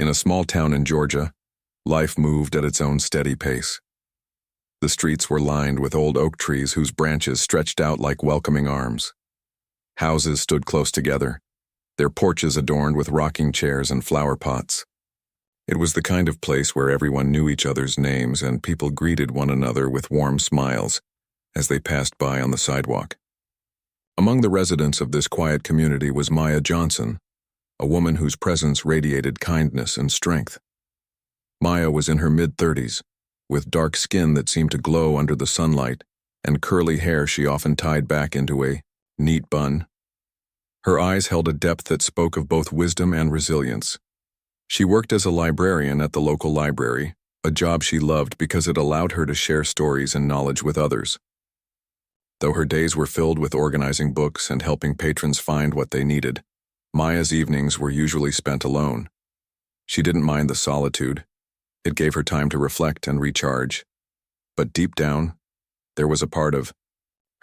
In a small town in Georgia, life moved at its own steady pace. The streets were lined with old oak trees whose branches stretched out like welcoming arms. Houses stood close together, their porches adorned with rocking chairs and flower pots. It was the kind of place where everyone knew each other's names and people greeted one another with warm smiles as they passed by on the sidewalk. Among the residents of this quiet community was Maya Johnson, a woman whose presence radiated kindness and strength. Maya was in her mid-30s, with dark skin that seemed to glow under the sunlight and curly hair she often tied back into a neat bun. Her eyes held a depth that spoke of both wisdom and resilience. She worked as a librarian at the local library, a job she loved because it allowed her to share stories and knowledge with others. Though her days were filled with organizing books and helping patrons find what they needed, Maya's evenings were usually spent alone. She didn't mind the solitude. It gave her time to reflect and recharge. But deep down, there was a part of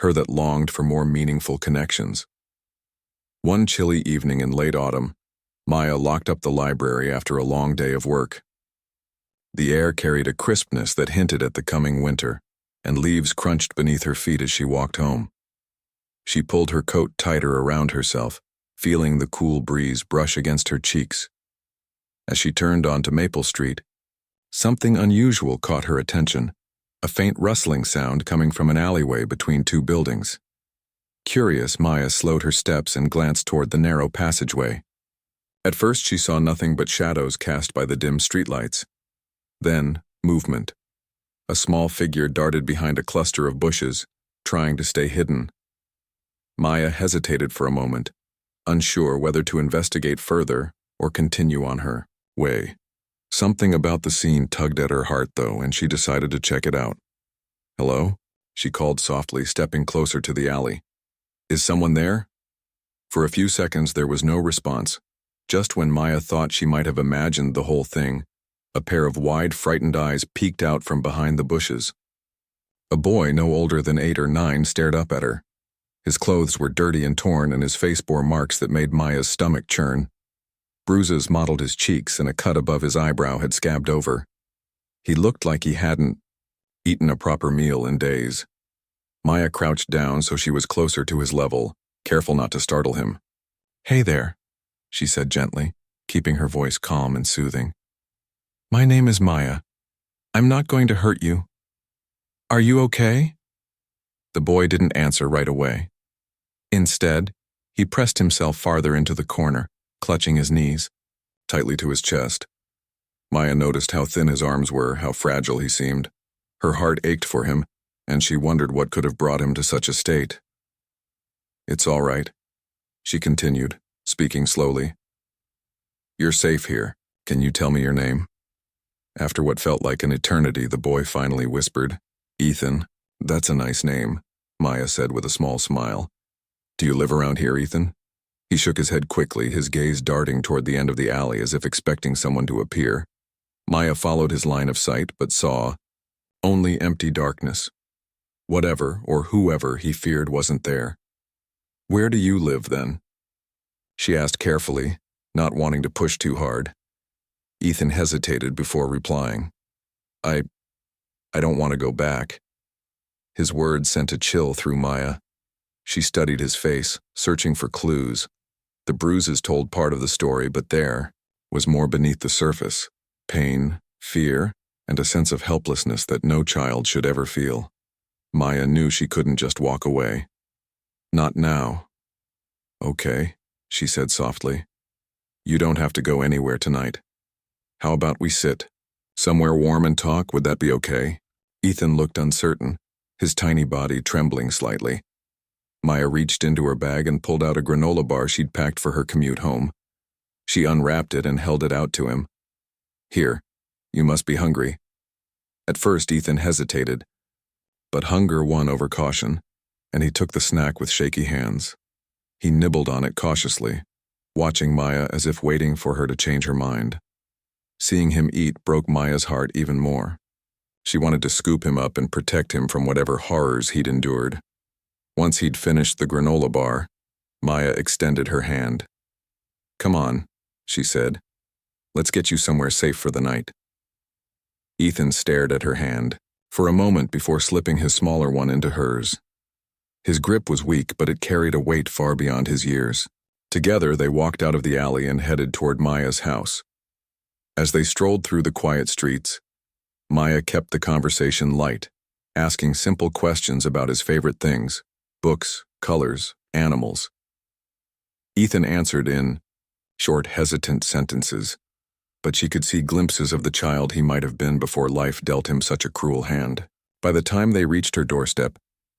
her that longed for more meaningful connections. One chilly evening in late autumn, Maya locked up the library after a long day of work. The air carried a crispness that hinted at the coming winter, and leaves crunched beneath her feet as she walked home. She pulled her coat tighter around herself, feeling the cool breeze brush against her cheeks. As she turned onto Maple Street, something unusual caught her attention, a faint rustling sound coming from an alleyway between two buildings. Curious, Maya slowed her steps and glanced toward the narrow passageway. At first she saw nothing but shadows cast by the dim streetlights. Then, movement. A small figure darted behind a cluster of bushes, trying to stay hidden. Maya hesitated for a moment, unsure whether to investigate further or continue on her way. Something about the scene tugged at her heart, though, and she decided to check it out. "Hello?" she called softly, stepping closer to the alley. "Is someone there?" For a few seconds there was no response. Just when Maya thought she might have imagined the whole thing, a pair of wide, frightened eyes peeked out from behind the bushes. A boy no older than 8 or 9 stared up at her. His clothes were dirty and torn, and his face bore marks that made Maya's stomach churn. Bruises mottled his cheeks, and a cut above his eyebrow had scabbed over. He looked like he hadn't eaten a proper meal in days. Maya crouched down so she was closer to his level, careful not to startle him. "Hey there," she said gently, keeping her voice calm and soothing. "My name is Maya. I'm not going to hurt you. Are you okay?" The boy didn't answer right away. Instead, he pressed himself farther into the corner, clutching his knees tightly to his chest. Maya noticed how thin his arms were, how fragile he seemed. Her heart ached for him, and she wondered what could have brought him to such a state. "It's all right," she continued, speaking slowly. "You're safe here. Can you tell me your name?" After what felt like an eternity, the boy finally whispered, "Ethan. That's a nice name," Maya said with a small smile. "Do you live around here, Ethan?" He shook his head quickly, his gaze darting toward the end of the alley as if expecting someone to appear. Maya followed his line of sight, but saw only empty darkness. Whatever or whoever he feared wasn't there. "Where do you live, then?" she asked carefully, not wanting to push too hard. Ethan hesitated before replying. I don't want to go back." His words sent a chill through Maya. She studied his face, searching for clues. The bruises told part of the story, but there was more beneath the surface: pain, fear, and a sense of helplessness that no child should ever feel. Maya knew she couldn't just walk away. Not now. "Okay," she said softly. "You don't have to go anywhere tonight. How about we sit somewhere warm and talk? Would that be okay?" Ethan looked uncertain, his tiny body trembling slightly. Maya reached into her bag and pulled out a granola bar she'd packed for her commute home. She unwrapped it and held it out to him. "Here, you must be hungry." At first Ethan hesitated, but hunger won over caution, and he took the snack with shaky hands. He nibbled on it cautiously, watching Maya as if waiting for her to change her mind. Seeing him eat broke Maya's heart even more. She wanted to scoop him up and protect him from whatever horrors he'd endured. Once he'd finished the granola bar, Maya extended her hand. "Come on," she said. Let's get you somewhere safe for the night." Ethan stared at her hand for a moment before slipping his smaller one into hers. His grip was weak, but it carried a weight far beyond his years. Together, they walked out of the alley and headed toward Maya's house. As they strolled through the quiet streets, Maya kept the conversation light, asking simple questions about his favorite things: books, colors, animals. Ethan answered in short, hesitant sentences, but she could see glimpses of the child he might have been before life dealt him such a cruel hand. By the time they reached her doorstep,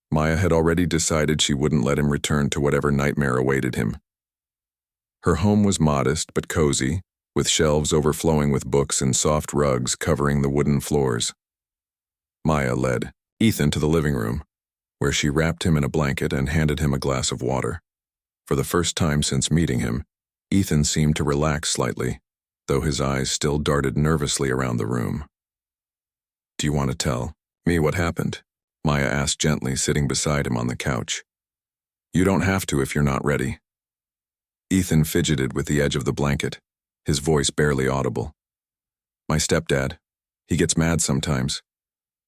Maya had already decided she wouldn't let him return to whatever nightmare awaited him. Her home was modest but cozy, with shelves overflowing with books and soft rugs covering the wooden floors. Maya led Ethan to the living room, where she wrapped him in a blanket and handed him a glass of water. For the first time since meeting him, Ethan seemed to relax slightly, though his eyes still darted nervously around the room. "Do you want to tell me what happened?" Maya asked gently, sitting beside him on the couch. "You don't have to if you're not ready." Ethan fidgeted with the edge of the blanket, his voice barely audible. "My stepdad. He gets mad sometimes.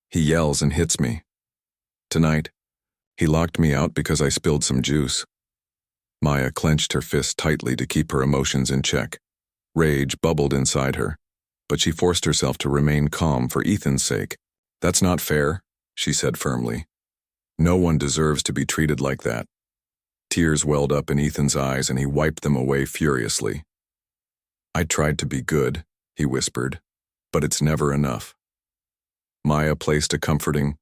He yells and hits me. Tonight, he locked me out because I spilled some juice." Maya clenched her fist tightly to keep her emotions in check. Rage bubbled inside her, but she forced herself to remain calm for Ethan's sake. "That's not fair," she said firmly. "No one deserves to be treated like that." Tears welled up in Ethan's eyes and he wiped them away furiously. "I tried to be good," he whispered, "but it's never enough." Maya placed a comforting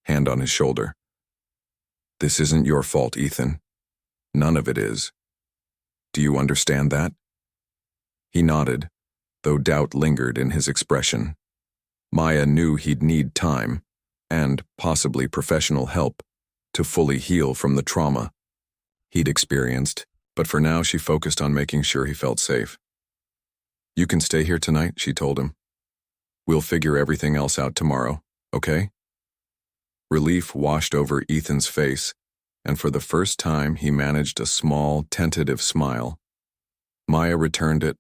hand on his shoulder. "This isn't your fault, Ethan. None of it is. Do you understand that?" He nodded, though doubt lingered in his expression. Maya knew he'd need time, and possibly professional help, to fully heal from the trauma he'd experienced, but for now she focused on making sure he felt safe. "You can stay here tonight," she told him. "We'll figure everything else out tomorrow, okay?" Relief washed over Ethan's face, and for the first time he managed a small, tentative smile. Maya returned it,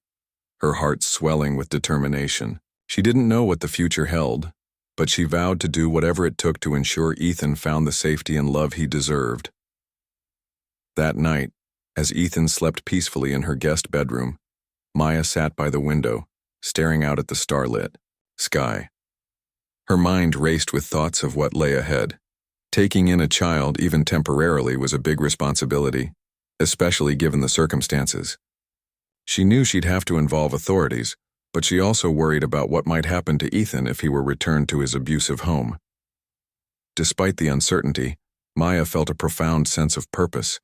her heart swelling with determination. She didn't know what the future held, but she vowed to do whatever it took to ensure Ethan found the safety and love he deserved. That night, as Ethan slept peacefully in her guest bedroom, Maya sat by the window, staring out at the starlit sky. Her mind raced with thoughts of what lay ahead. Taking in a child, even temporarily, was a big responsibility, especially given the circumstances. She knew she'd have to involve authorities, but she also worried about what might happen to Ethan if he were returned to his abusive home. Despite the uncertainty, Maya felt a profound sense of purpose.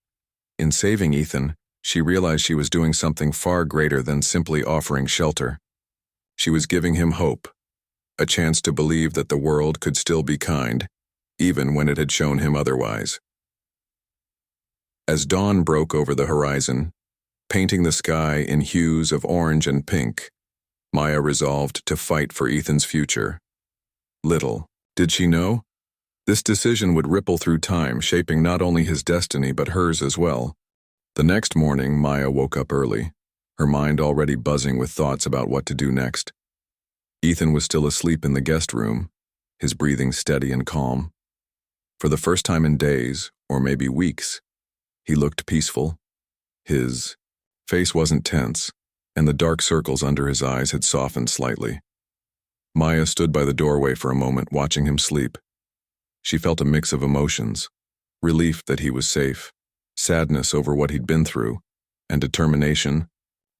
In saving Ethan, she realized she was doing something far greater than simply offering shelter. She was giving him hope, a chance to believe that the world could still be kind, even when it had shown him otherwise. As dawn broke over the horizon, painting the sky in hues of orange and pink, Maya resolved to fight for Ethan's future. Little did she know, this decision would ripple through time, shaping not only his destiny but hers as well. The next morning, Maya woke up early, her mind already buzzing with thoughts about what to do next. Ethan was still asleep in the guest room, his breathing steady and calm. For the first time in days, or maybe weeks, he looked peaceful. His face wasn't tense, and the dark circles under his eyes had softened slightly. Maya stood by the doorway for a moment, watching him sleep. She felt a mix of emotions: relief that he was safe, sadness over what he'd been through, and determination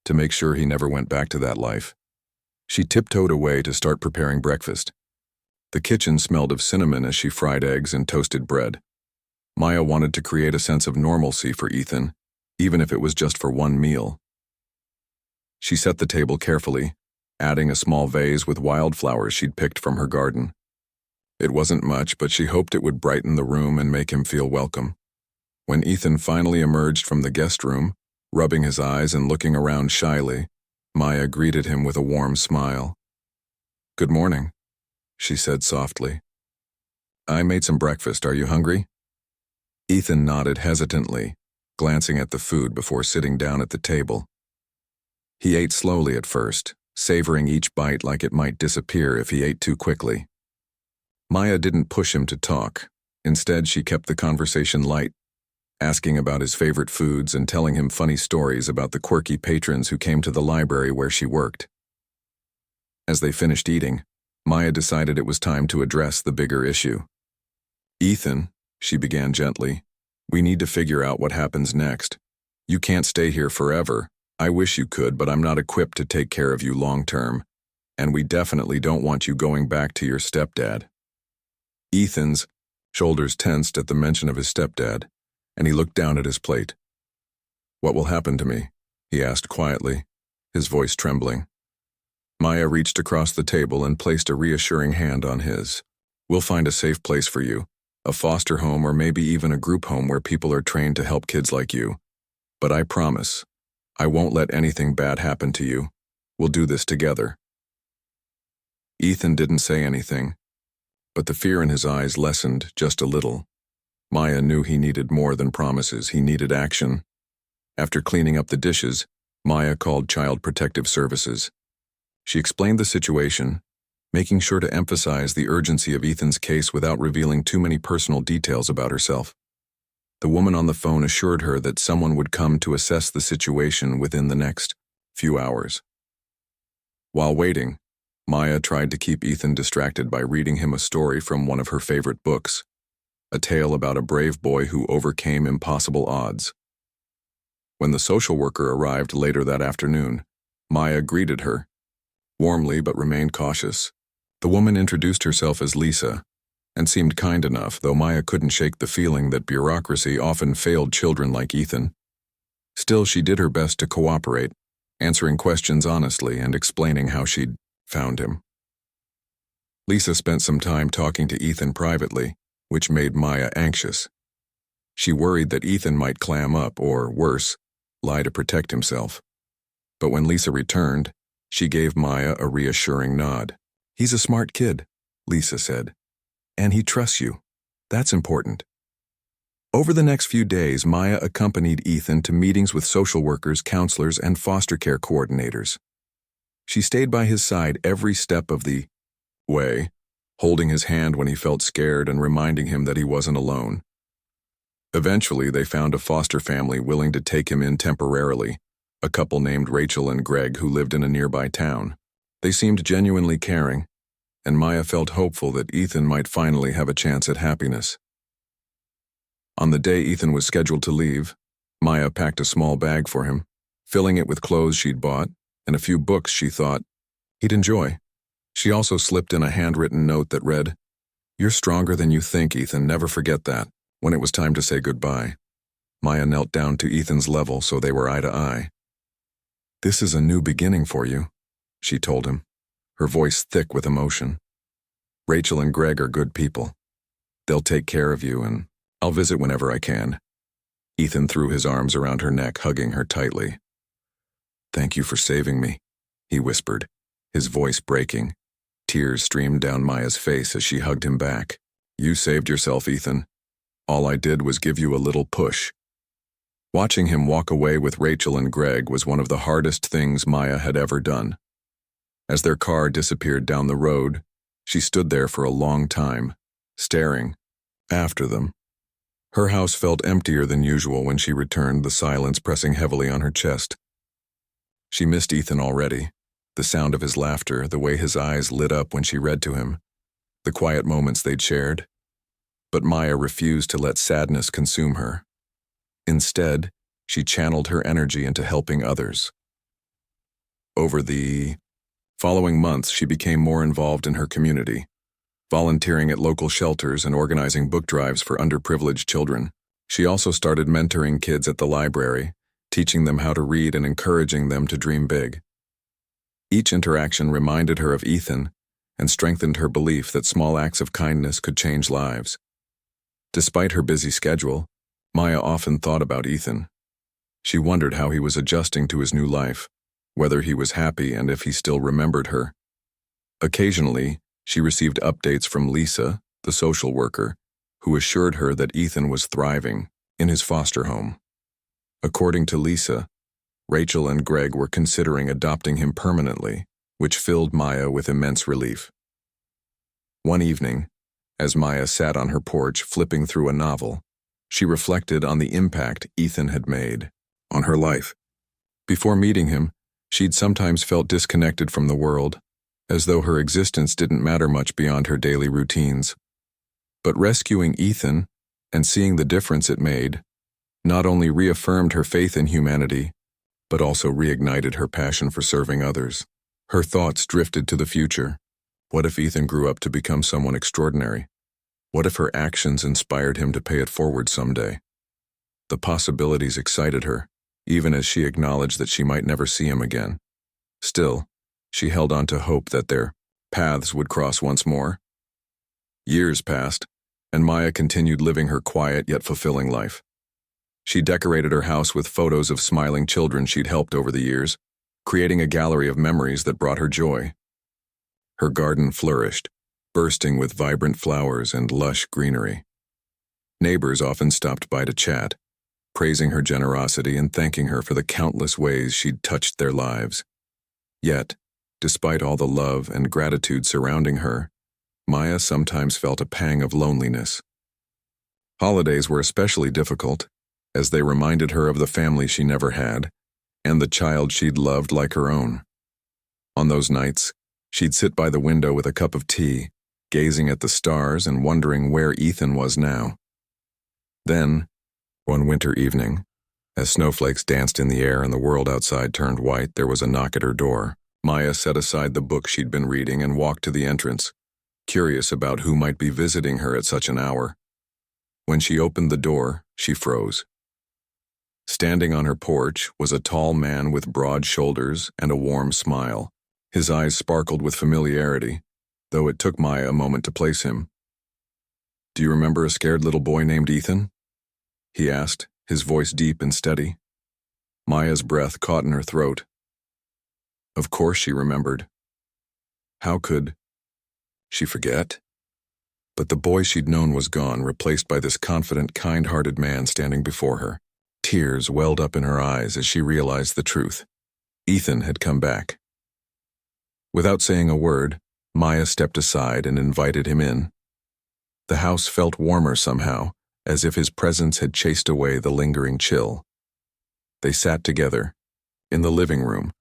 to make sure he never went back to that life. She tiptoed away to start preparing breakfast. The kitchen smelled of cinnamon as she fried eggs and toasted bread. Maya wanted to create a sense of normalcy for Ethan, even if it was just for one meal. She set the table carefully, adding a small vase with wildflowers she'd picked from her garden. It wasn't much, but she hoped it would brighten the room and make him feel welcome. When Ethan finally emerged from the guest room, rubbing his eyes and looking around shyly, Maya greeted him with a warm smile. "Good morning," she said softly. "I made some breakfast. Are you hungry?" Ethan nodded hesitantly, glancing at the food before sitting down at the table. He ate slowly at first, savoring each bite like it might disappear if he ate too quickly. Maya didn't push him to talk. Instead, she kept the conversation light, asking about his favorite foods and telling him funny stories about the quirky patrons who came to the library where she worked. As they finished eating, Maya decided it was time to address the bigger issue. "Ethan," she began gently, "we need to figure out what happens next. You can't stay here forever. I wish you could, but I'm not equipped to take care of you long term, and we definitely don't want you going back to your stepdad." Ethan's shoulders tensed at the mention of his stepdad, and he looked down at his plate. "What will happen to me?" he asked quietly, his voice trembling. Maya reached across the table and placed a reassuring hand on his. "We'll find a safe place for you, a foster home or maybe even a group home where people are trained to help kids like you. But I promise, I won't let anything bad happen to you. We'll do this together." Ethan didn't say anything, but the fear in his eyes lessened just a little. Maya knew he needed more than promises, he needed action. After cleaning up the dishes, Maya called Child Protective Services. She explained the situation, making sure to emphasize the urgency of Ethan's case without revealing too many personal details about herself. The woman on the phone assured her that someone would come to assess the situation within the next few hours. While waiting, Maya tried to keep Ethan distracted by reading him a story from one of her favorite books, a tale about a brave boy who overcame impossible odds. When the social worker arrived later that afternoon, Maya greeted her, warmly but remained cautious. The woman introduced herself as Lisa, and seemed kind enough, though Maya couldn't shake the feeling that bureaucracy often failed children like Ethan. Still, she did her best to cooperate, answering questions honestly and explaining how she'd found him. Lisa spent some time talking to Ethan privately, which made Maya anxious. She worried that Ethan might clam up or, worse, lie to protect himself. But when Lisa returned, she gave Maya a reassuring nod. "He's a smart kid," Lisa said, "and he trusts you. That's important." Over the next few days, Maya accompanied Ethan to meetings with social workers, counselors, and foster care coordinators. She stayed by his side every step of the way, holding his hand when he felt scared and reminding him that he wasn't alone. Eventually, they found a foster family willing to take him in temporarily, a couple named Rachel and Greg who lived in a nearby town. They seemed genuinely caring, and Maya felt hopeful that Ethan might finally have a chance at happiness. On the day Ethan was scheduled to leave, Maya packed a small bag for him, filling it with clothes she'd bought and a few books she thought he'd enjoy. She also slipped in a handwritten note that read, "You're stronger than you think, Ethan, never forget that." When it was time to say goodbye, Maya knelt down to Ethan's level so they were eye to eye. "This is a new beginning for you," she told him, her voice thick with emotion. "Rachel and Greg are good people. They'll take care of you, and I'll visit whenever I can." Ethan threw his arms around her neck, hugging her tightly. "Thank you for saving me," he whispered, his voice breaking. Tears streamed down Maya's face as she hugged him back. "You saved yourself, Ethan. All I did was give you a little push." Watching him walk away with Rachel and Greg was one of the hardest things Maya had ever done. As their car disappeared down the road, she stood there for a long time, staring after them. Her house felt emptier than usual when she returned, the silence pressing heavily on her chest. She missed Ethan already, the sound of his laughter, the way his eyes lit up when she read to him, the quiet moments they'd shared. But Maya refused to let sadness consume her. Instead, she channeled her energy into helping others. Over the following months, she became more involved in her community, volunteering at local shelters and organizing book drives for underprivileged children. She also started mentoring kids at the library, teaching them how to read and encouraging them to dream big. Each interaction reminded her of Ethan and strengthened her belief that small acts of kindness could change lives. Despite her busy schedule, Maya often thought about Ethan. She wondered how he was adjusting to his new life, whether he was happy and if he still remembered her. Occasionally, she received updates from Lisa, the social worker, who assured her that Ethan was thriving in his foster home. According to Lisa, Rachel and Greg were considering adopting him permanently, which filled Maya with immense relief. One evening, as Maya sat on her porch flipping through a novel, she reflected on the impact Ethan had made on her life. Before meeting him, she'd sometimes felt disconnected from the world, as though her existence didn't matter much beyond her daily routines. But rescuing Ethan and seeing the difference it made not only reaffirmed her faith in humanity, but also reignited her passion for serving others. Her thoughts drifted to the future. What if Ethan grew up to become someone extraordinary? What if her actions inspired him to pay it forward someday? The possibilities excited her, even as she acknowledged that she might never see him again. Still, she held on to hope that their paths would cross once more. Years passed, and Maya continued living her quiet yet fulfilling life. She decorated her house with photos of smiling children she'd helped over the years, creating a gallery of memories that brought her joy. Her garden flourished, bursting with vibrant flowers and lush greenery. Neighbors often stopped by to chat, praising her generosity and thanking her for the countless ways she'd touched their lives. Yet, despite all the love and gratitude surrounding her, Maya sometimes felt a pang of loneliness. Holidays were especially difficult, as they reminded her of the family she never had, and the child she'd loved like her own. On those nights, she'd sit by the window with a cup of tea, gazing at the stars and wondering where Ethan was now. Then, one winter evening, as snowflakes danced in the air and the world outside turned white, there was a knock at her door. Maya set aside the book she'd been reading and walked to the entrance, curious about who might be visiting her at such an hour. When she opened the door, she froze. Standing on her porch was a tall man with broad shoulders and a warm smile. His eyes sparkled with familiarity, though it took Maya a moment to place him. "Do you remember a scared little boy named Ethan?" he asked, his voice deep and steady. Maya's breath caught in her throat. Of course she remembered. How could she forget? But the boy she'd known was gone, replaced by this confident, kind-hearted man standing before her. Tears welled up in her eyes as she realized the truth. Ethan had come back. Without saying a word, Maya stepped aside and invited him in. The house felt warmer somehow, as if his presence had chased away the lingering chill. They sat together, in the living room,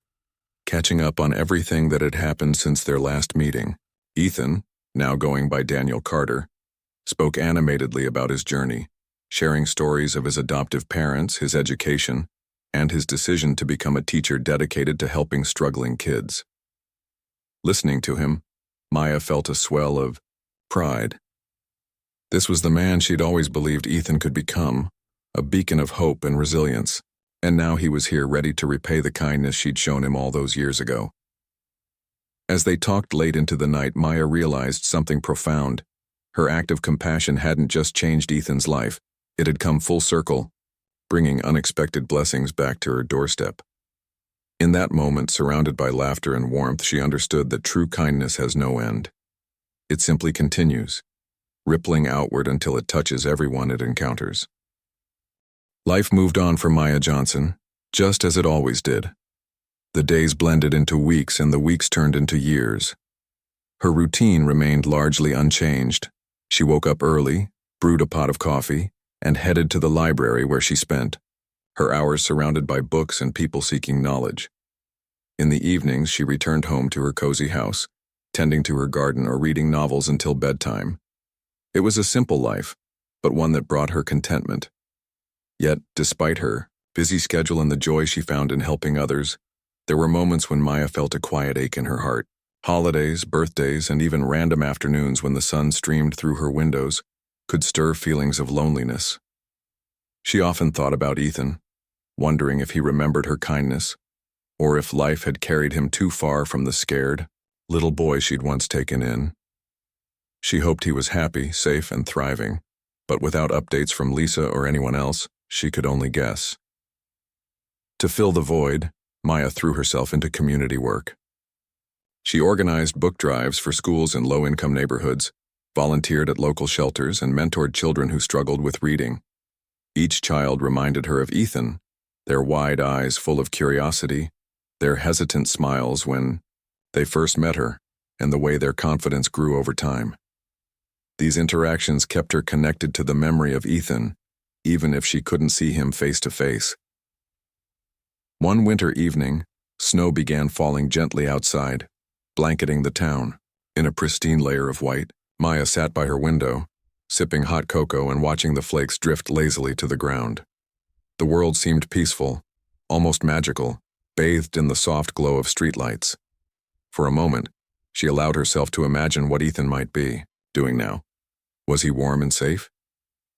catching up on everything that had happened since their last meeting. Ethan, now going by Daniel Carter, spoke animatedly about his journey, sharing stories of his adoptive parents, his education, and his decision to become a teacher dedicated to helping struggling kids. Listening to him, Maya felt a swell of pride. This was the man she'd always believed Ethan could become, a beacon of hope and resilience, and now he was here ready to repay the kindness she'd shown him all those years ago. As they talked late into the night, Maya realized something profound. Her act of compassion hadn't just changed Ethan's life, it had come full circle, bringing unexpected blessings back to her doorstep. In that moment, surrounded by laughter and warmth, she understood that true kindness has no end. It simply continues, rippling outward until it touches everyone it encounters. Life moved on for Maya Johnson, just as it always did. The days blended into weeks and the weeks turned into years. Her routine remained largely unchanged. She woke up early, brewed a pot of coffee, and headed to the library where she spent her hours surrounded by books and people seeking knowledge. In the evenings, she returned home to her cozy house, tending to her garden or reading novels until bedtime. It was a simple life, but one that brought her contentment. Yet, despite her busy schedule and the joy she found in helping others, there were moments when Maya felt a quiet ache in her heart. Holidays, birthdays, and even random afternoons when the sun streamed through her windows could stir feelings of loneliness. She often thought about Ethan, wondering if he remembered her kindness, or if life had carried him too far from the scared little boy she'd once taken in. She hoped he was happy, safe, and thriving, but without updates from Lisa or anyone else, she could only guess. To fill the void, Maya threw herself into community work. She organized book drives for schools in low-income neighborhoods, volunteered at local shelters, and mentored children who struggled with reading. Each child reminded her of Ethan, their wide eyes full of curiosity, their hesitant smiles when They first met her, and the way their confidence grew over time. These interactions kept her connected to the memory of Ethan, even if she couldn't see him face to face. One winter evening, snow began falling gently outside, blanketing the town. In a pristine layer of white, Maya sat by her window, sipping hot cocoa and watching the flakes drift lazily to the ground. The world seemed peaceful, almost magical, bathed in the soft glow of streetlights. For a moment, she allowed herself to imagine what Ethan might be doing now. Was he warm and safe?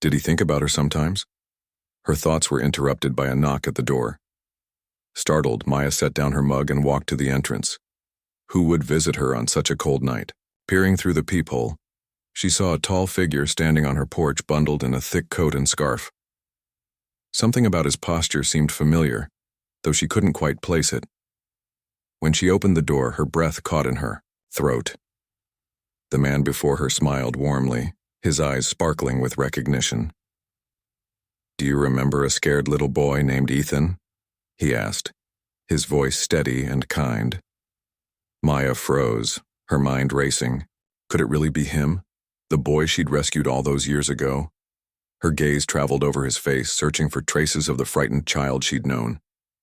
Did he think about her sometimes? Her thoughts were interrupted by a knock at the door. Startled, Maya set down her mug and walked to the entrance. Who would visit her on such a cold night? Peering through the peephole, she saw a tall figure standing on her porch bundled in a thick coat and scarf. Something about his posture seemed familiar, though she couldn't quite place it. When she opened the door, her breath caught in her throat. The man before her smiled warmly, his eyes sparkling with recognition. "Do you remember a scared little boy named Ethan?" he asked, his voice steady and kind. Maya froze, her mind racing. Could it really be him? The boy she'd rescued all those years ago? Her gaze traveled over his face, searching for traces of the frightened child she'd known.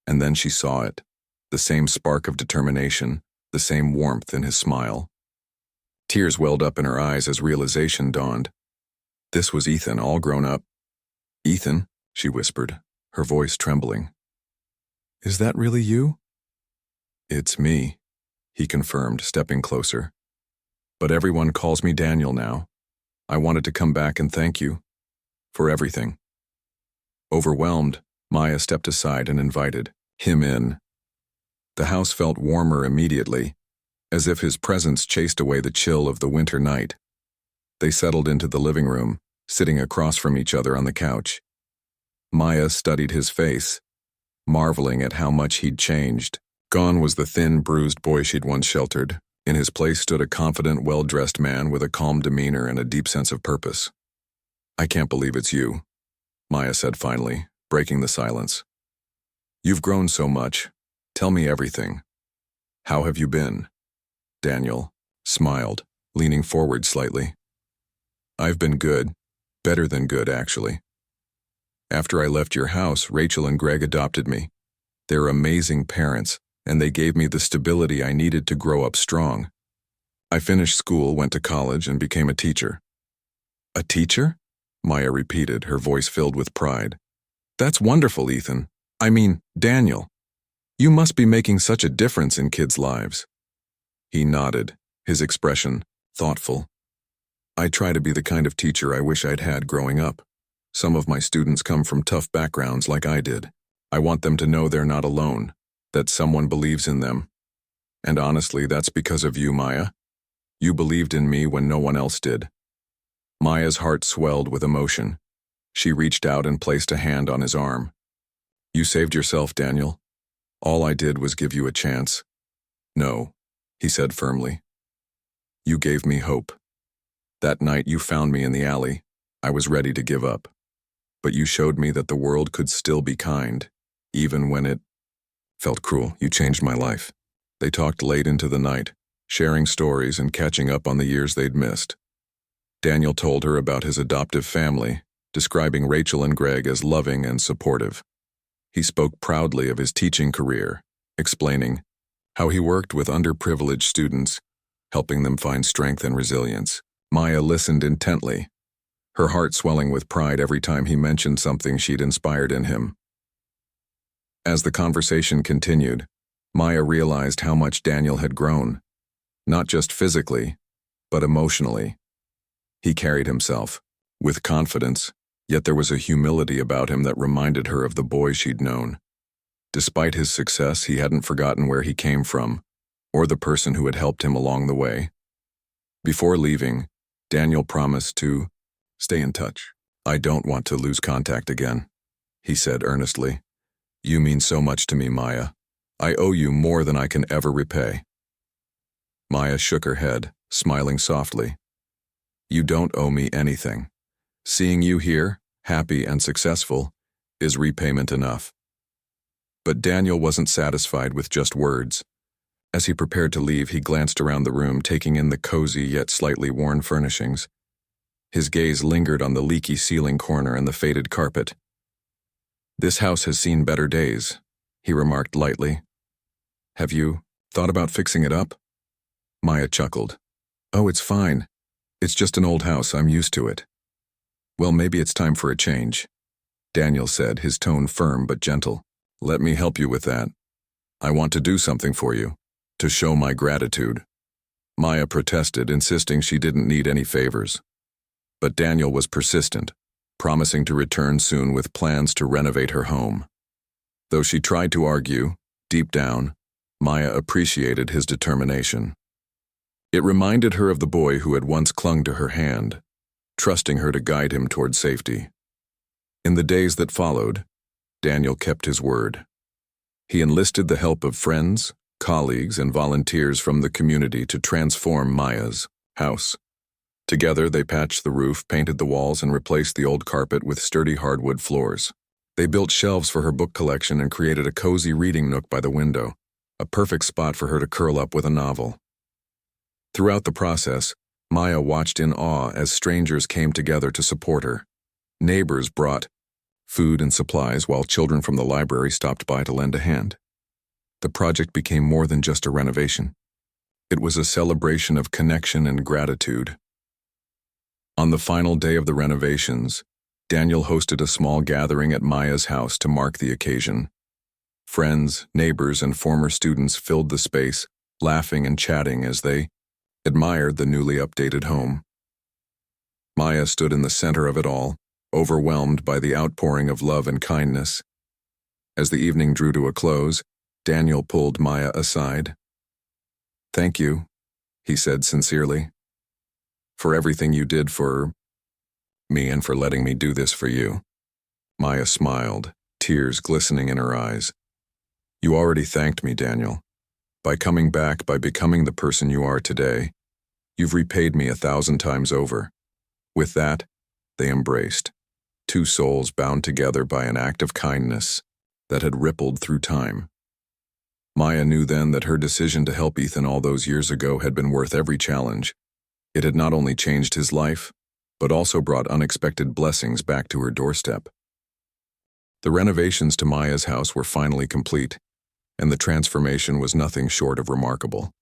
And then she saw it. The same spark of determination, the same warmth in his smile. Tears welled up in her eyes as realization dawned. This was Ethan, all grown up. "Ethan," she whispered, her voice trembling. "Is that really you?" "It's me," he confirmed, stepping closer. "But everyone calls me Daniel now. I wanted to come back and thank you. For everything." Overwhelmed, Maya stepped aside and invited him in. The house felt warmer immediately, as if his presence chased away the chill of the winter night. They settled into the living room, sitting across from each other on the couch. Maya studied his face, marveling at how much he'd changed. Gone was the thin, bruised boy she'd once sheltered. In his place stood a confident, well-dressed man with a calm demeanor and a deep sense of purpose. "I can't believe it's you," Maya said finally, breaking the silence. "You've grown so much. Tell me everything. How have you been?" Daniel smiled, leaning forward slightly. "I've been good. Better than good, actually. After I left your house, Rachel and Greg adopted me. They're amazing parents, and they gave me the stability I needed to grow up strong. I finished school, went to college, and became a teacher." "A teacher?" Maya repeated, her voice filled with pride. "That's wonderful, Ethan. I mean, Daniel. You must be making such a difference in kids' lives." He nodded, his expression thoughtful. "I try to be the kind of teacher I wish I'd had growing up. Some of my students come from tough backgrounds like I did. I want them to know they're not alone, that someone believes in them. And honestly, that's because of you, Maya. You believed in me when no one else did." Maya's heart swelled with emotion. She reached out and placed a hand on his arm. "You saved yourself, Daniel. All I did was give you a chance." "No," he said firmly. "You gave me hope. That night you found me in the alley. I was ready to give up. But you showed me that the world could still be kind, even when it felt cruel. You changed my life." They talked late into the night, sharing stories and catching up on the years they'd missed. Daniel told her about his adoptive family, describing Rachel and Greg as loving and supportive. He spoke proudly of his teaching career, explaining how he worked with underprivileged students, helping them find strength and resilience. Maya listened intently, her heart swelling with pride every time he mentioned something she'd inspired in him. As the conversation continued, Maya realized how much Daniel had grown, not just physically, but emotionally. He carried himself with confidence, yet there was a humility about him that reminded her of the boy she'd known. Despite his success, he hadn't forgotten where he came from, or the person who had helped him along the way. Before leaving, Daniel promised to stay in touch. "I don't want to lose contact again," he said earnestly. "You mean so much to me, Maya. I owe you more than I can ever repay." Maya shook her head, smiling softly. "You don't owe me anything. Seeing you here, happy and successful, is repayment enough." But Daniel wasn't satisfied with just words. As he prepared to leave, he glanced around the room, taking in the cozy yet slightly worn furnishings. His gaze lingered on the leaky ceiling corner and the faded carpet. "This house has seen better days," he remarked lightly. "Have you thought about fixing it up?" Maya chuckled. "Oh, it's fine. It's just an old house. I'm used to it." "Well, maybe it's time for a change," Daniel said, his tone firm but gentle. "Let me help you with that. I want to do something for you, to show my gratitude." Maya protested, insisting she didn't need any favors. But Daniel was persistent, promising to return soon with plans to renovate her home. Though she tried to argue, deep down, Maya appreciated his determination. It reminded her of the boy who had once clung to her hand, trusting her to guide him toward safety. In the days that followed, Daniel kept his word. He enlisted the help of friends, colleagues, and volunteers from the community to transform Maya's house. Together, they patched the roof, painted the walls, and replaced the old carpet with sturdy hardwood floors. They built shelves for her book collection and created a cozy reading nook by the window, a perfect spot for her to curl up with a novel. Throughout the process, Maya watched in awe as strangers came together to support her. Neighbors brought food and supplies, while children from the library stopped by to lend a hand. The project became more than just a renovation. It was a celebration of connection and gratitude. On the final day of the renovations, Daniel hosted a small gathering at Maya's house to mark the occasion. Friends, neighbors, and former students filled the space, laughing and chatting as they admired the newly updated home. Maya stood in the center of it all, overwhelmed by the outpouring of love and kindness. As the evening drew to a close, Daniel pulled Maya aside. "Thank you," he said sincerely, "for everything you did for me and for letting me do this for you." Maya smiled, tears glistening in her eyes. "You already thanked me, Daniel. By coming back, by becoming the person you are today, you've repaid me 1,000 times over." With that, they embraced, two souls bound together by an act of kindness that had rippled through time. Maya knew then that her decision to help Ethan all those years ago had been worth every challenge. It had not only changed his life, but also brought unexpected blessings back to her doorstep. The renovations to Maya's house were finally complete, and the transformation was nothing short of remarkable.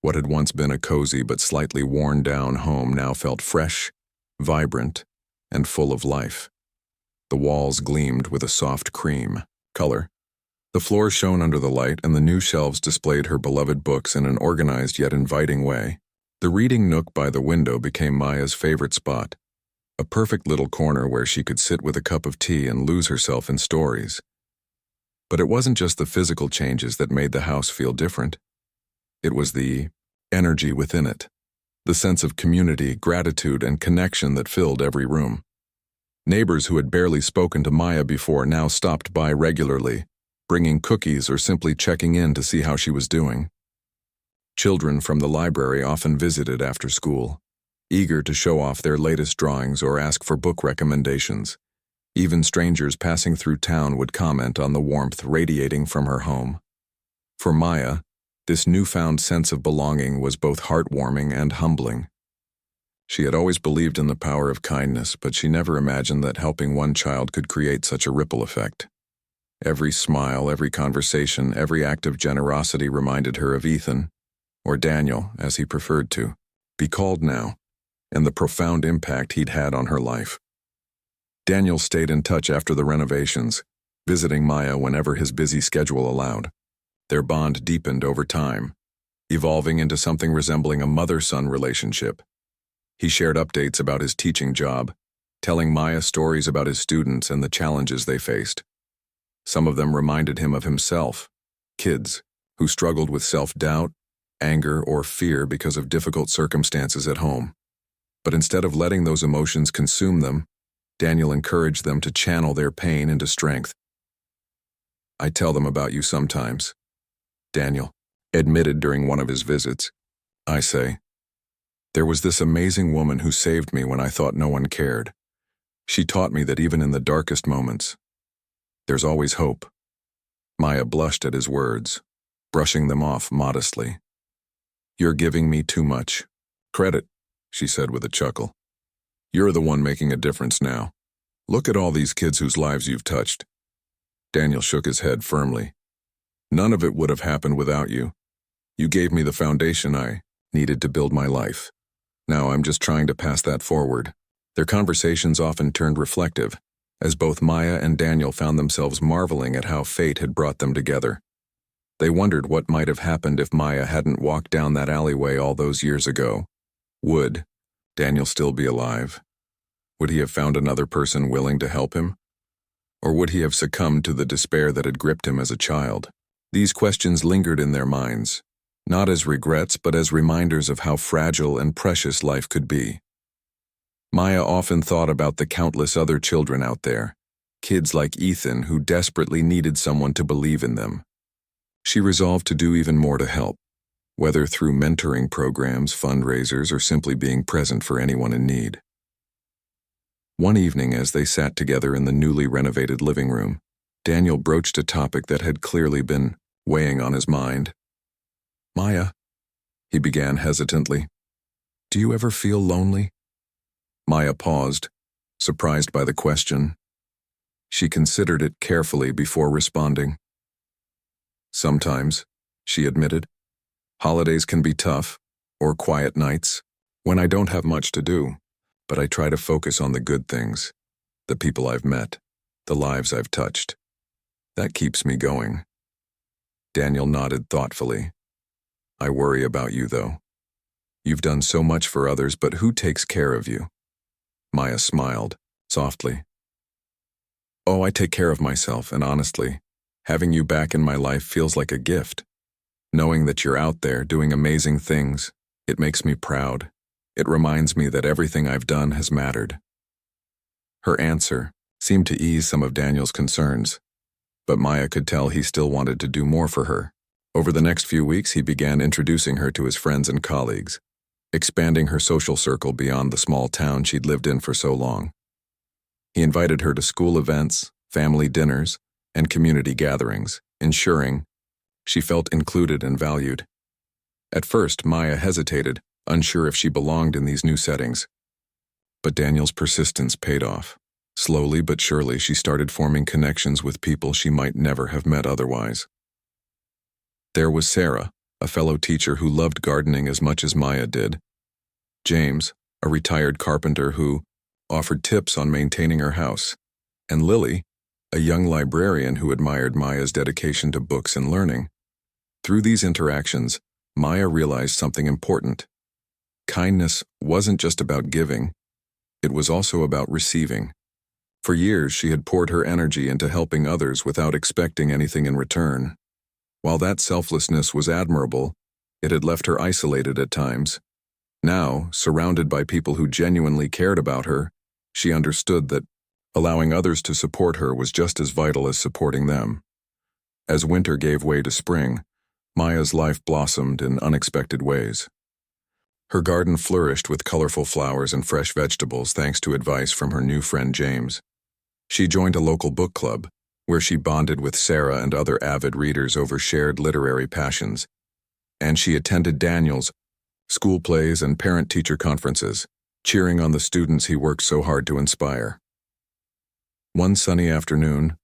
What had once been a cozy but slightly worn-down home now felt fresh, vibrant, and full of life. The walls gleamed with a soft cream color. The floor shone under the light, and the new shelves displayed her beloved books in an organized yet inviting way. The reading nook by the window became Maya's favorite spot, a perfect little corner where she could sit with a cup of tea and lose herself in stories. But it wasn't just the physical changes that made the house feel different. It was the energy within it, the sense of community, gratitude, and connection that filled every room. Neighbors who had barely spoken to Maya before now stopped by regularly, bringing cookies or simply checking in to see how she was doing. Children from the library often visited after school, eager to show off their latest drawings or ask for book recommendations. Even strangers passing through town would comment on the warmth radiating from her home. For Maya, this newfound sense of belonging was both heartwarming and humbling. She had always believed in the power of kindness, but she never imagined that helping one child could create such a ripple effect. Every smile, every conversation, every act of generosity reminded her of Ethan, or Daniel, as he preferred to be called now, and the profound impact he'd had on her life. Daniel stayed in touch after the renovations, visiting Maya whenever his busy schedule allowed. Their bond deepened over time, evolving into something resembling a mother-son relationship. He shared updates about his teaching job, telling Maya stories about his students and the challenges they faced. Some of them reminded him of himself, kids who struggled with self-doubt, anger, or fear because of difficult circumstances at home. But instead of letting those emotions consume them, Daniel encouraged them to channel their pain into strength. "I tell them about you sometimes," Daniel admitted during one of his visits. "I say, there was this amazing woman who saved me when I thought no one cared. She taught me that even in the darkest moments, there's always hope." Maya blushed at his words. brushing them off modestly. "You're giving me too much credit," she said with a chuckle. "You're the one making a difference now. Look at all these kids whose lives you've touched." Daniel shook his head firmly. "None of it would have happened without you. You gave me the foundation I needed to build my life. Now I'm just trying to pass that forward." Their conversations often turned reflective, as both Maya and Daniel found themselves marveling at how fate had brought them together. They wondered what might have happened if Maya hadn't walked down that alleyway all those years ago. Would Daniel still be alive? Would he have found another person willing to help him? Or would he have succumbed to the despair that had gripped him as a child? These questions lingered in their minds, not as regrets but as reminders of how fragile and precious life could be. Maya often thought about the countless other children out there, kids like Ethan who desperately needed someone to believe in them. She resolved to do even more to help, whether through mentoring programs, fundraisers, or simply being present for anyone in need. One evening, as they sat together in the newly renovated living room, Daniel broached a topic that had clearly been weighing on his mind. "Maya," he began hesitantly, "do you ever feel lonely?" Maya paused, surprised by the question. She considered it carefully before responding. "Sometimes," she admitted. "Holidays can be tough, or quiet nights, when I don't have much to do, but I try to focus on the good things, the people I've met, the lives I've touched. That keeps me going." Daniel nodded thoughtfully. "I worry about you, though. You've done so much for others, but who takes care of you?" Maya smiled, softly. "Oh, I take care of myself, and honestly, having you back in my life feels like a gift. Knowing that you're out there doing amazing things, it makes me proud. It reminds me that everything I've done has mattered." Her answer seemed to ease some of Daniel's concerns, but Maya could tell he still wanted to do more for her. Over the next few weeks, he began introducing her to his friends and colleagues, expanding her social circle beyond the small town she'd lived in for so long. He invited her to school events, family dinners, and community gatherings, ensuring she felt included and valued. At first, Maya hesitated, unsure if she belonged in these new settings. But Daniel's persistence paid off. Slowly but surely, she started forming connections with people she might never have met otherwise. There was Sarah, a fellow teacher who loved gardening as much as Maya did. James, a retired carpenter who offered tips on maintaining her house. And Lily, a young librarian who admired Maya's dedication to books and learning. Through these interactions, Maya realized something important. Kindness wasn't just about giving, it was also about receiving. For years, she had poured her energy into helping others without expecting anything in return. While that selflessness was admirable, it had left her isolated at times. Now, surrounded by people who genuinely cared about her, she understood that allowing others to support her was just as vital as supporting them. As winter gave way to spring, Maya's life blossomed in unexpected ways. Her garden flourished with colorful flowers and fresh vegetables thanks to advice from her new friend James. She joined a local book club, where she bonded with Sarah and other avid readers over shared literary passions. And she attended Daniel's school plays and parent-teacher conferences, cheering on the students he worked so hard to inspire. One sunny afternoon,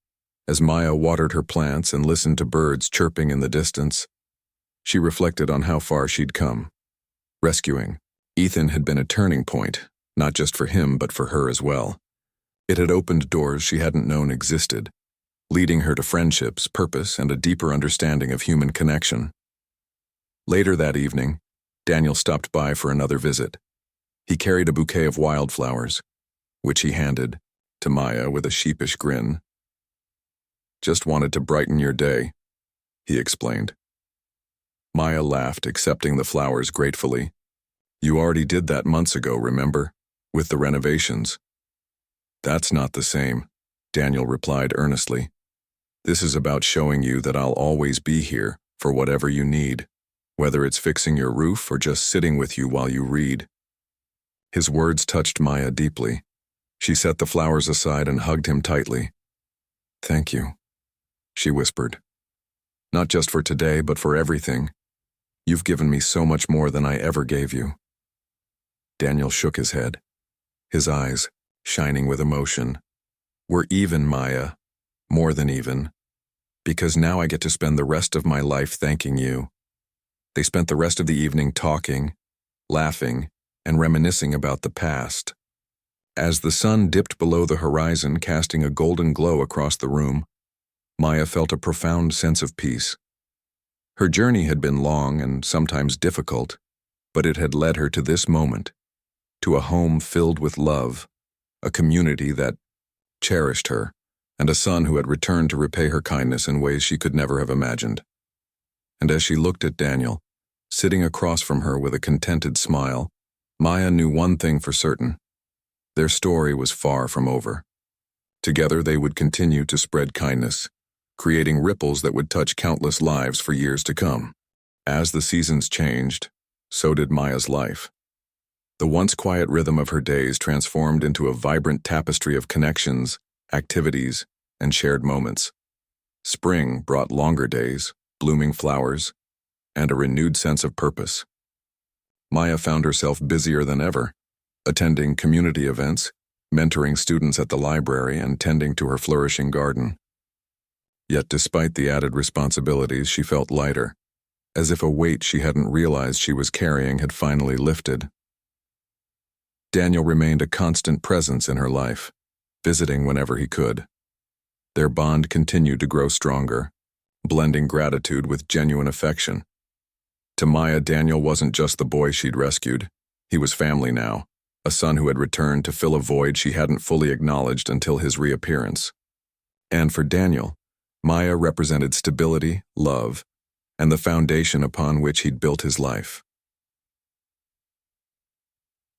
as Maya watered her plants and listened to birds chirping in the distance, she reflected on how far she'd come. Rescuing Ethan had been a turning point, not just for him but for her as well. It had opened doors she hadn't known existed, leading her to friendships, purpose, and a deeper understanding of human connection. Later that evening, Daniel stopped by for another visit. He carried a bouquet of wildflowers, which he handed to Maya with a sheepish grin. "Just wanted to brighten your day," he explained. Maya laughed, accepting the flowers gratefully. "You already did that months ago, remember? With the renovations." "That's not the same," Daniel replied earnestly. "This is about showing you that I'll always be here for whatever you need, whether it's fixing your roof or just sitting with you while you read." His words touched Maya deeply. She set the flowers aside and hugged him tightly. "Thank you," she whispered. Not just for today, but for everything. You've given me so much more than I ever gave you." Daniel shook his head, his eyes shining with emotion. "We're even, Maya. More than even. Because now I get to spend the rest of my life thanking you." They spent the rest of the evening talking, laughing, and reminiscing about the past. As the sun dipped below the horizon, casting a golden glow across the room, Maya felt a profound sense of peace. Her journey had been long and sometimes difficult, but it had led her to this moment, to a home filled with love, a community that cherished her, and a son who had returned to repay her kindness in ways she could never have imagined. And as she looked at Daniel, sitting across from her with a contented smile, Maya knew one thing for certain. Their story was far from over. Together they would continue to spread kindness, creating ripples that would touch countless lives for years to come. As the seasons changed, so did Maya's life. The once quiet rhythm of her days transformed into a vibrant tapestry of connections, activities, and shared moments. Spring brought longer days, blooming flowers, and a renewed sense of purpose. Maya found herself busier than ever, attending community events, mentoring students at the library, and tending to her flourishing garden. Yet despite the added responsibilities, she felt lighter, as if a weight she hadn't realized she was carrying had finally lifted. Daniel remained a constant presence in her life, visiting whenever he could. Their bond continued to grow stronger, blending gratitude with genuine affection. To Maya, Daniel wasn't just the boy she'd rescued. He was family now, a son who had returned to fill a void she hadn't fully acknowledged until his reappearance. And for Daniel, Maya represented stability, love, and the foundation upon which he'd built his life.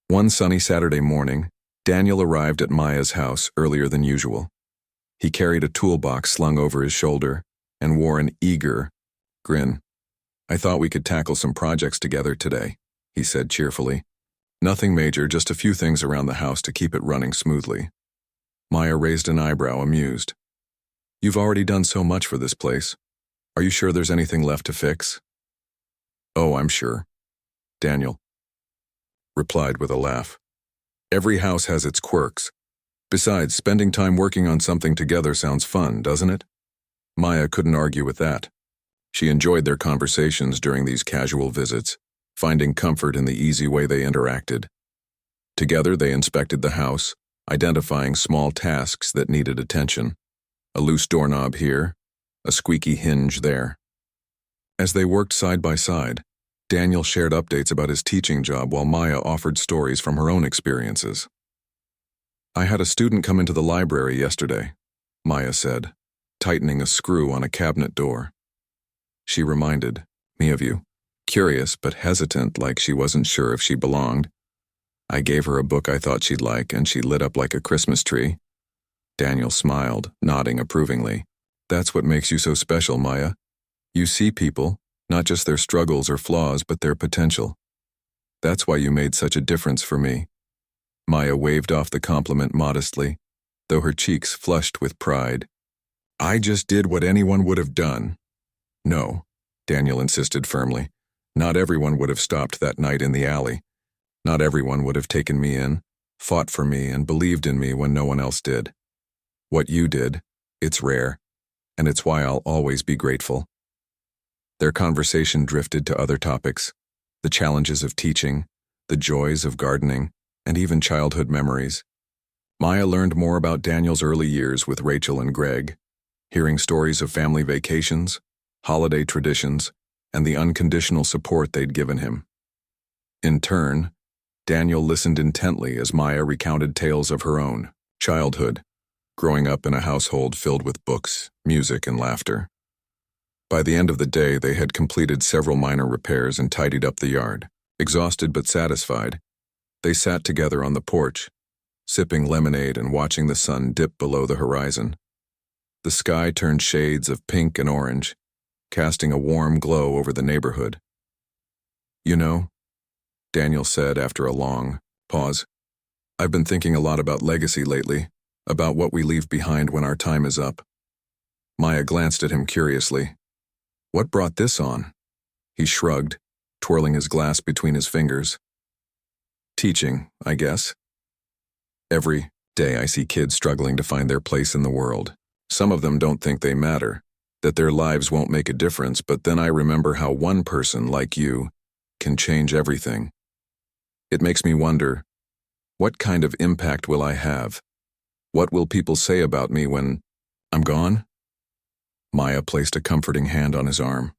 One sunny Saturday morning, Daniel arrived at Maya's house earlier than usual. He carried a toolbox slung over his shoulder and wore an eager grin. "I thought we could tackle some projects together today," he said cheerfully. "Nothing major, just a few things around the house to keep it running smoothly." Maya raised an eyebrow, amused. "You've already done so much for this place. Are you sure there's anything left to fix?" "Oh, I'm sure," Daniel replied with a laugh. "Every house has its quirks. Besides, spending time working on something together sounds fun, doesn't it?" Maya couldn't argue with that. She enjoyed their conversations during these casual visits, finding comfort in the easy way they interacted. Together they inspected the house, identifying small tasks that needed attention. A loose doorknob here, a squeaky hinge there. As they worked side by side, Daniel shared updates about his teaching job while Maya offered stories from her own experiences. "I had a student come into the library yesterday," Maya said, tightening a screw on a cabinet door. She reminded me of you, curious but hesitant, like she wasn't sure if she belonged. I gave her a book I thought she'd like, and she lit up like a Christmas tree. Daniel smiled, nodding approvingly. "That's what makes you so special, Maya. You see people, not just their struggles or flaws, but their potential. That's why you made such a difference for me." Maya waved off the compliment modestly, though her cheeks flushed with pride. "I just did what anyone would have done." "No," Daniel insisted firmly. "Not everyone would have stopped that night in the alley. Not everyone would have taken me in, fought for me, and believed in me when no one else did. What you did, it's rare, and it's why I'll always be grateful." Their conversation drifted to other topics, the challenges of teaching, the joys of gardening, and even childhood memories. Maya learned more about Daniel's early years with Rachel and Greg, hearing stories of family vacations, holiday traditions, and the unconditional support they'd given him. In turn, Daniel listened intently as Maya recounted tales of her own childhood, growing up in a household filled with books, music, and laughter. By the end of the day, they had completed several minor repairs and tidied up the yard. Exhausted but satisfied, they sat together on the porch, sipping lemonade and watching the sun dip below the horizon. The sky turned shades of pink and orange, casting a warm glow over the neighborhood. "You know," Daniel said after a long pause, "I've been thinking a lot about legacy lately, about what we leave behind when our time is up." Maya glanced at him curiously. What brought this on? He shrugged, twirling his glass between his fingers. Teaching, I guess. Every day I see kids struggling to find their place in the world. Some of them don't think they matter, that their lives won't make a difference, but then I remember how one person like you can change everything. It makes me wonder, what kind of impact will I have? What will people say about me when I'm gone? Maya placed a comforting hand on his arm.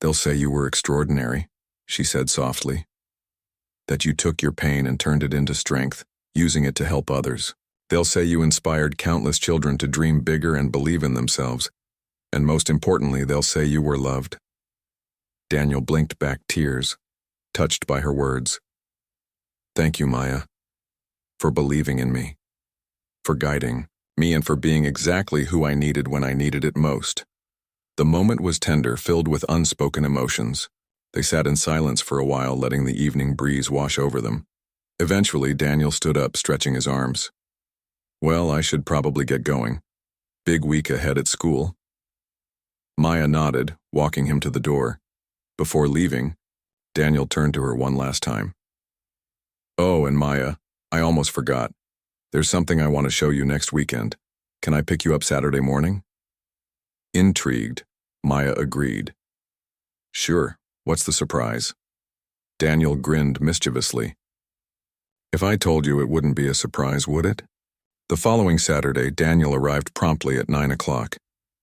They'll say you were extraordinary, she said softly. That you took your pain and turned it into strength, using it to help others. They'll say you inspired countless children to dream bigger and believe in themselves. And most importantly, they'll say you were loved. Daniel blinked back tears, touched by her words. Thank you, Maya, for believing in me, for guiding me, and for being exactly who I needed when I needed it most. The moment was tender, filled with unspoken emotions. They sat in silence for a while, letting the evening breeze wash over them. Eventually, Daniel stood up, stretching his arms. Well, I should probably get going. Big week ahead at school. Maya nodded, walking him to the door. Before leaving, Daniel turned to her one last time. Oh, and Maya, I almost forgot. There's something I want to show you next weekend. Can I pick you up Saturday morning? Intrigued, Maya agreed. Sure, what's the surprise? Daniel grinned mischievously. If I told you, it wouldn't be a surprise, would it? The following Saturday, Daniel arrived promptly at 9 o'clock,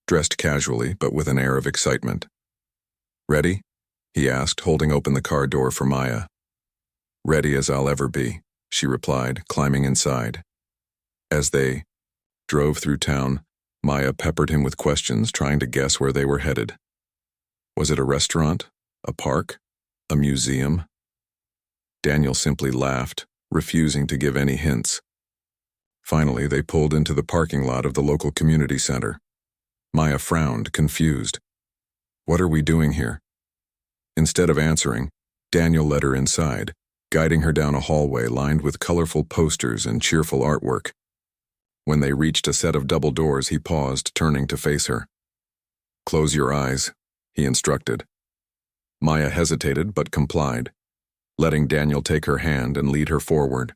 dressed casually but with an air of excitement. Ready? He asked, holding open the car door for Maya. Ready as I'll ever be, she replied, climbing inside. As they drove through town, Maya peppered him with questions, trying to guess where they were headed. Was it a restaurant? A park? A museum? Daniel simply laughed, refusing to give any hints. Finally, they pulled into the parking lot of the local community center. Maya frowned, confused. What are we doing here? Instead of answering, Daniel led her inside, guiding her down a hallway lined with colorful posters and cheerful artwork. When they reached a set of double doors, he paused, turning to face her. Close your eyes, he instructed. Maya hesitated but complied, letting Daniel take her hand and lead her forward.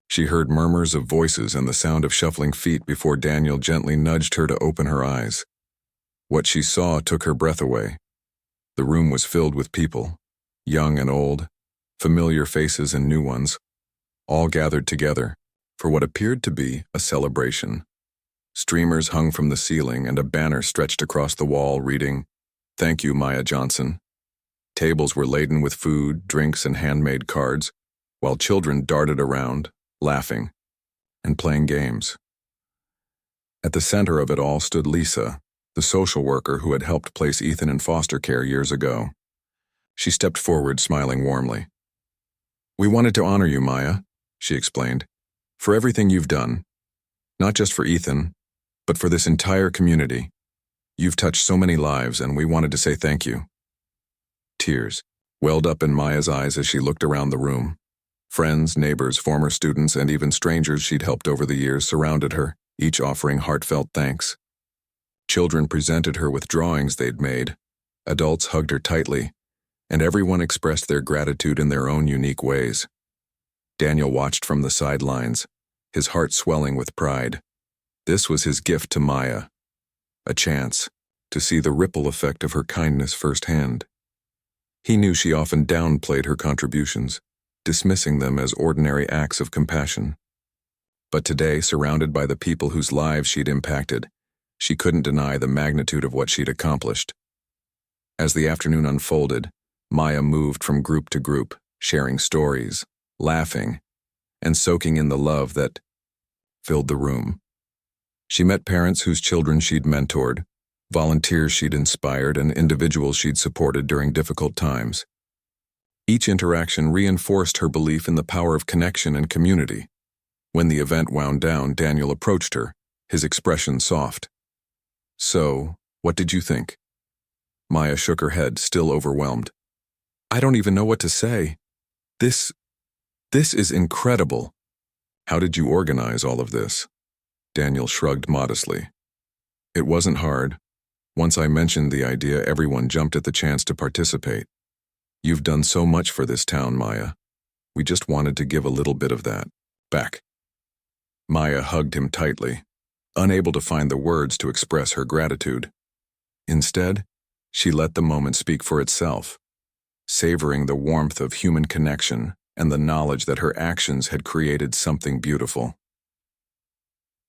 She heard murmurs of voices and the sound of shuffling feet before Daniel gently nudged her to open her eyes. What she saw took her breath away. The room was filled with people, young and old, familiar faces and new ones, all gathered together for what appeared to be a celebration. Streamers hung from the ceiling and a banner stretched across the wall reading, "Thank you, Maya Johnson." Tables were laden with food, drinks, and handmade cards, while children darted around, laughing and playing games. At the center of it all stood Lisa, the social worker who had helped place Ethan in foster care years ago. She stepped forward, smiling warmly. "We wanted to honor you, Maya," she explained, "for everything you've done, not just for Ethan, but for this entire community. You've touched so many lives, and we wanted to say thank you." Tears welled up in Maya's eyes as she looked around the room. Friends, neighbors, former students, and even strangers she'd helped over the years surrounded her, each offering heartfelt thanks. Children presented her with drawings they'd made. Adults hugged her tightly, and everyone expressed their gratitude in their own unique ways. Daniel watched from the sidelines, his heart swelling with pride. This was his gift to Maya, a chance to see the ripple effect of her kindness firsthand. He knew she often downplayed her contributions, dismissing them as ordinary acts of compassion. But today, surrounded by the people whose lives she'd impacted, she couldn't deny the magnitude of what she'd accomplished. As the afternoon unfolded, Maya moved from group to group, sharing stories, laughing, and soaking in the love that filled the room. She met parents whose children she'd mentored, volunteers she'd inspired, and individuals she'd supported during difficult times. Each interaction reinforced her belief in the power of connection and community. When the event wound down, Daniel approached her, his expression soft. "So, what did you think?" Maya shook her head, still overwhelmed. "I don't even know what to say. This is incredible." "How did you organize all of this?" Daniel shrugged modestly. "It wasn't hard. Once I mentioned the idea, everyone jumped at the chance to participate. You've done so much for this town, Maya. We just wanted to give a little bit of that back. Maya hugged him tightly, unable to find the words to express her gratitude. Instead, she let the moment speak for itself, savoring the warmth of human connection and the knowledge that her actions had created something beautiful.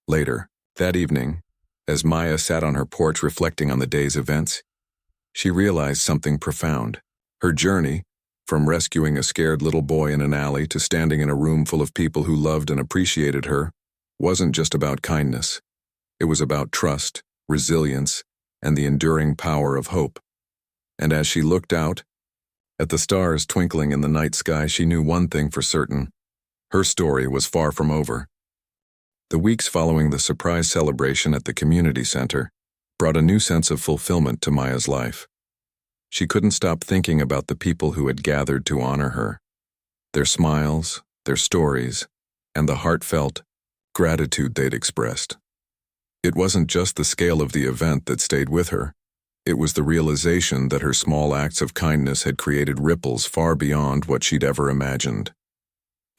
Later, that evening, as Maya sat on her porch reflecting on the day's events, she realized something profound. Her journey, from rescuing a scared little boy in an alley to standing in a room full of people who loved and appreciated her, wasn't just about kindness. It was about trust, resilience, and the enduring power of hope. And as she looked out, at the stars twinkling in the night sky, she knew one thing for certain. Her story was far from over. The weeks following the surprise celebration at the community center brought a new sense of fulfillment to Maya's life. She couldn't stop thinking about the people who had gathered to honor her. Their smiles, their stories, and the heartfelt gratitude they'd expressed. It wasn't just the scale of the event that stayed with her. It was the realization that her small acts of kindness had created ripples far beyond what she'd ever imagined.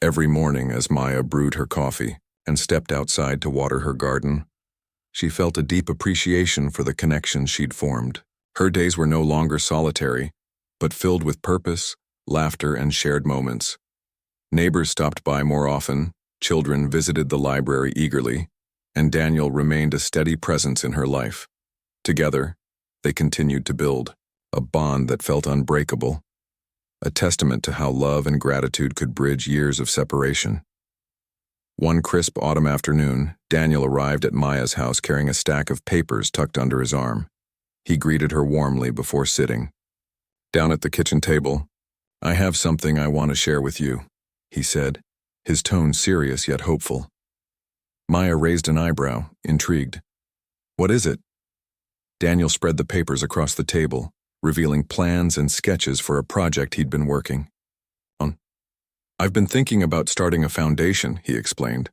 Every morning as Maya brewed her coffee and stepped outside to water her garden, she felt a deep appreciation for the connection she'd formed. Her days were no longer solitary, but filled with purpose, laughter, and shared moments. Neighbors stopped by more often, children visited the library eagerly, and Daniel remained a steady presence in her life. Together, they continued to build a bond that felt unbreakable, a testament to how love and gratitude could bridge years of separation. One crisp autumn afternoon, Daniel arrived at Maya's house carrying a stack of papers tucked under his arm. He greeted her warmly before sitting. Down at the kitchen table, "I have something I want to share with you," he said, his tone serious yet hopeful. Maya raised an eyebrow, intrigued. "What is it?" Daniel spread the papers across the table, revealing plans and sketches for a project he'd been working on. "I've been thinking about starting a foundation," he explained.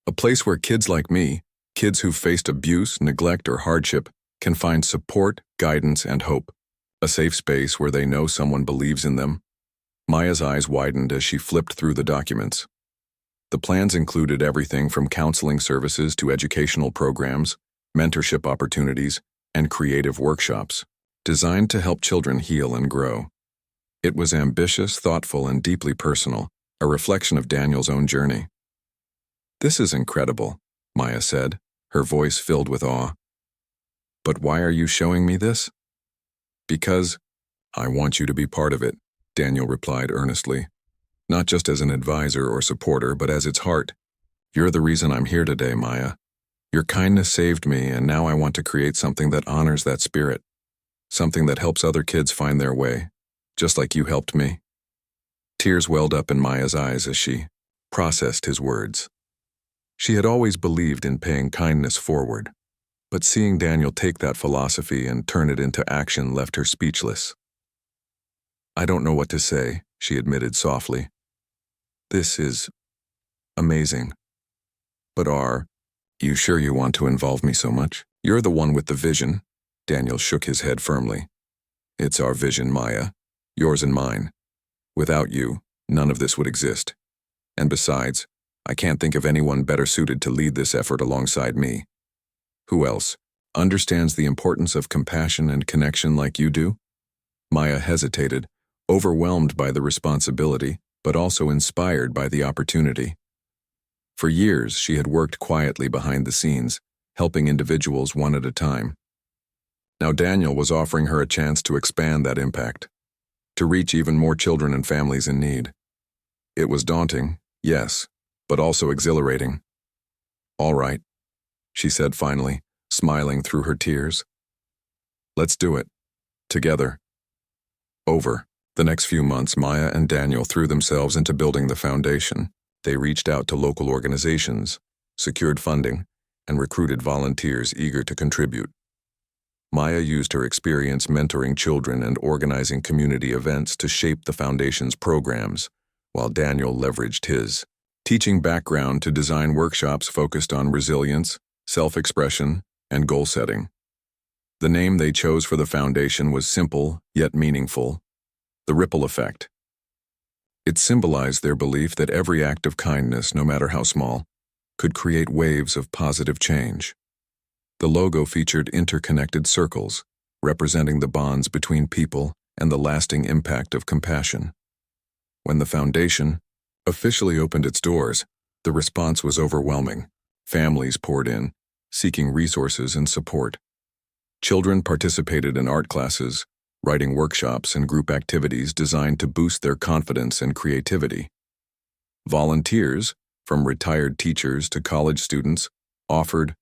"A place where kids like me, kids who've faced abuse, neglect, or hardship, can find support, guidance, and hope. A safe space where they know someone believes in them." Maya's eyes widened as she flipped through the documents. The plans included everything from counseling services to educational programs, mentorship opportunities, and creative workshops, designed to help children heal and grow. It was ambitious, thoughtful, and deeply personal, a reflection of Daniel's own journey. "This is incredible," Maya said, her voice filled with awe. "But why are you showing me this?" "Because I want you to be part of it," Daniel replied earnestly. "Not just as an advisor or supporter, but as its heart. You're the reason I'm here today, Maya. Your kindness saved me, and now I want to create something that honors that spirit. Something that helps other kids find their way, just like you helped me." Tears welled up in Maya's eyes as she processed his words. She had always believed in paying kindness forward, but seeing Daniel take that philosophy and turn it into action left her speechless. "I don't know what to say," she admitted softly. "This is amazing. But are you sure you want to involve me so much? You're the one with the vision." Daniel shook his head firmly. "It's our vision, Maya. Yours and mine. Without you, none of this would exist. And besides, I can't think of anyone better suited to lead this effort alongside me. Who else understands the importance of compassion and connection like you do?" Maya hesitated, overwhelmed by the responsibility, but also inspired by the opportunity. For years, she had worked quietly behind the scenes, helping individuals one at a time. Now Daniel was offering her a chance to expand that impact, to reach even more children and families in need. It was daunting, yes, but also exhilarating. "All right," she said finally, smiling through her tears. "Let's do it. Together." Over the next few months, Maya and Daniel threw themselves into building the foundation. They reached out to local organizations, secured funding, and recruited volunteers eager to contribute. Maya used her experience mentoring children and organizing community events to shape the foundation's programs, while Daniel leveraged his teaching background to design workshops focused on resilience, self-expression, and goal setting. The name they chose for the foundation was simple, yet meaningful: the ripple effect. It symbolized their belief that every act of kindness, no matter how small, could create waves of positive change. The logo featured interconnected circles, representing the bonds between people and the lasting impact of compassion. When the foundation officially opened its doors, the response was overwhelming. Families poured in, seeking resources and support. Children participated in art classes, writing workshops, and group activities designed to boost their confidence and creativity. Volunteers, from retired teachers to college students, offered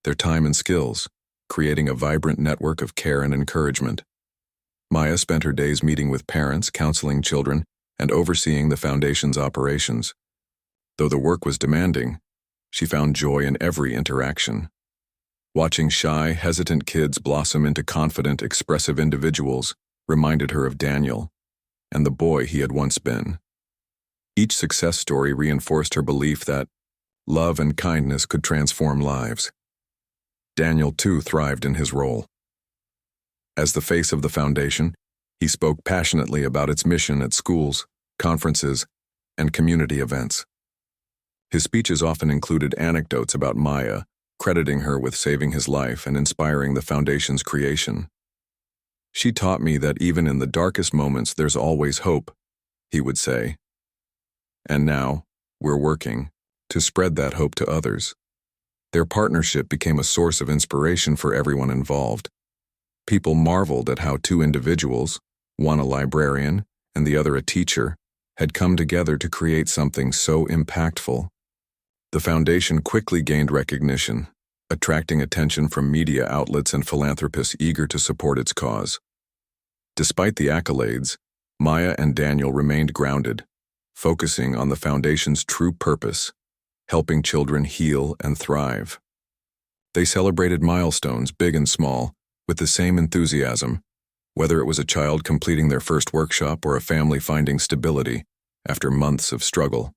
their time and skills, creating a vibrant network of care and encouragement. Maya spent her days meeting with parents, counseling children, and overseeing the foundation's operations. Though the work was demanding, she found joy in every interaction. Watching shy, hesitant kids blossom into confident, expressive individuals reminded her of Daniel and the boy he had once been. Each success story reinforced her belief that love and kindness could transform lives. Daniel, too, thrived in his role. As the face of the foundation, he spoke passionately about its mission at schools, conferences, and community events. His speeches often included anecdotes about Maya, crediting her with saving his life and inspiring the foundation's creation. "She taught me that even in the darkest moments there's always hope," he would say. And now, we're working to spread that hope to others. Their partnership became a source of inspiration for everyone involved. People marveled at how two individuals, one a librarian and the other a teacher, had come together to create something so impactful. The foundation quickly gained recognition, attracting attention from media outlets and philanthropists eager to support its cause. Despite the accolades, Maya and Daniel remained grounded, focusing on the foundation's true purpose: helping children heal and thrive. They celebrated milestones, big and small, with the same enthusiasm, whether it was a child completing their first workshop or a family finding stability after months of struggle.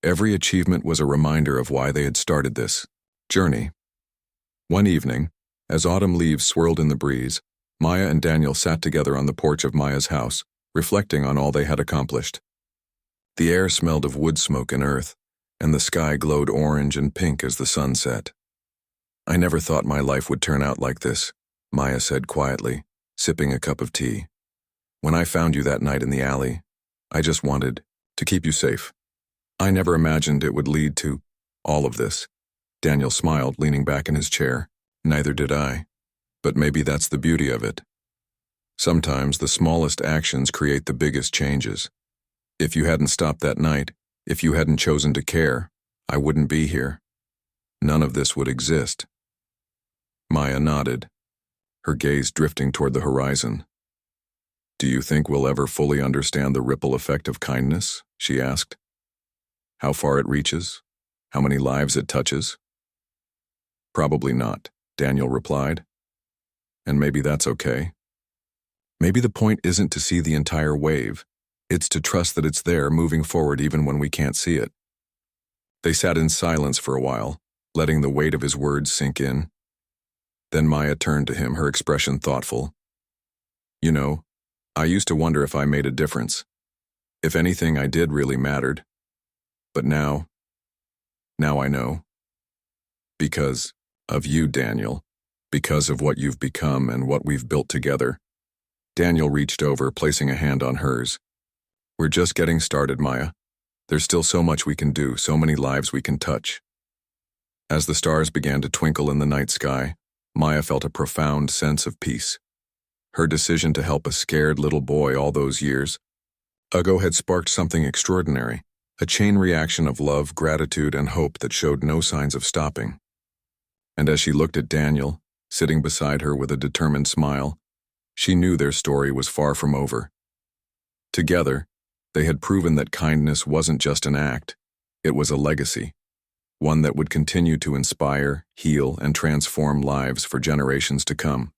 Every achievement was a reminder of why they had started this journey. One evening, as autumn leaves swirled in the breeze, Maya and Daniel sat together on the porch of Maya's house, reflecting on all they had accomplished. The air smelled of wood smoke and earth, and the sky glowed orange and pink as the sun set. "I never thought my life would turn out like this," Maya said quietly, sipping a cup of tea. "When I found you that night in the alley, I just wanted to keep you safe. I never imagined it would lead to all of this." Daniel smiled, leaning back in his chair. "Neither did I. But maybe that's the beauty of it. Sometimes the smallest actions create the biggest changes. If you hadn't stopped that night, if you hadn't chosen to care, I wouldn't be here. None of this would exist." Maya nodded, her gaze drifting toward the horizon. "Do you think we'll ever fully understand the ripple effect of kindness?" she asked. "How far it reaches? How many lives it touches?" "Probably not," Daniel replied. "And maybe that's okay. Maybe the point isn't to see the entire wave. It's to trust that it's there, moving forward even when we can't see it." They sat in silence for a while, letting the weight of his words sink in. Then Maya turned to him, her expression thoughtful. "You know, I used to wonder if I made a difference. If anything I did really mattered. But now I know. Because of you, Daniel. Because of what you've become and what we've built together." Daniel reached over, placing a hand on hers. "We're just getting started, Maya. There's still so much we can do, so many lives we can touch." As the stars began to twinkle in the night sky, Maya felt a profound sense of peace. Her decision to help a scared little boy all those years ago had sparked something extraordinary, a chain reaction of love, gratitude, and hope that showed no signs of stopping. And as she looked at Daniel, sitting beside her with a determined smile, she knew their story was far from over. Together, they had proven that kindness wasn't just an act, it was a legacy, one that would continue to inspire, heal, and transform lives for generations to come.